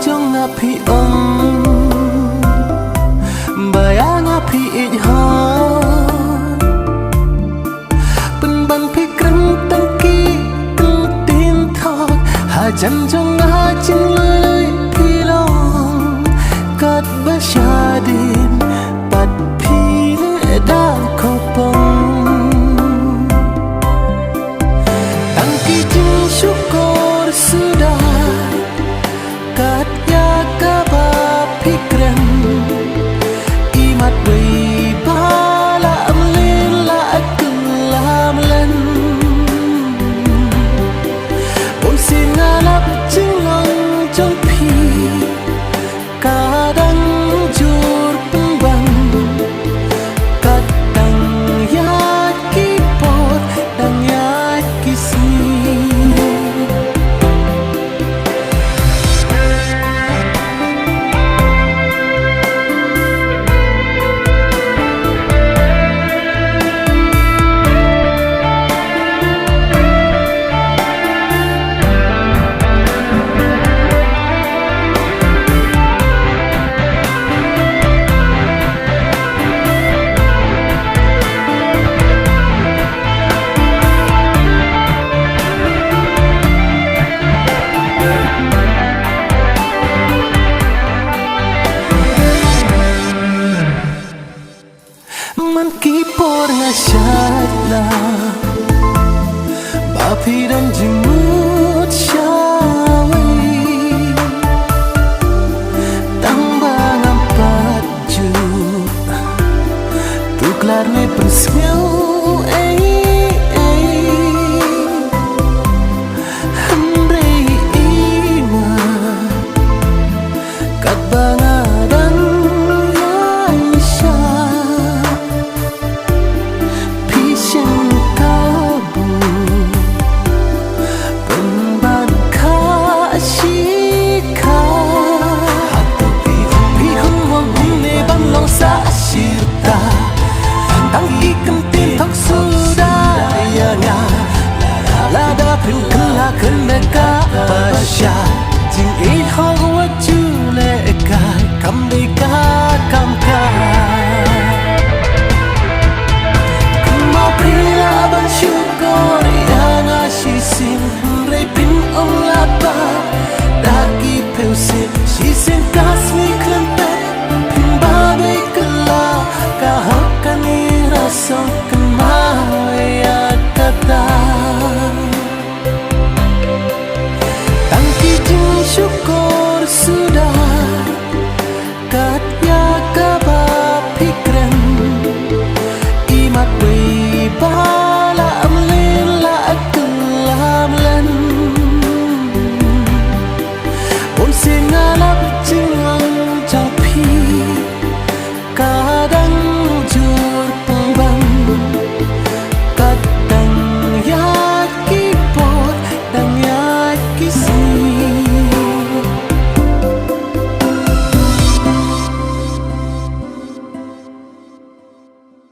jong na phi ông baya na phi ich ho pen ban phi krang tang ki tang tin thok ha jan jong na chin lơi phi long kat ba sha din pat phi da ko pong tang ki jing syukur sudah kat ya ka ba pikran imat wei bala amlin la aklam lan pon singalap jinglong jong phi kadang jur pembang kadang yat kipot dang yat kisni man kipor ngasyat la bapi dan jemut syawi tambang empat ju tuklar ne persmiau Hambre ima kat bang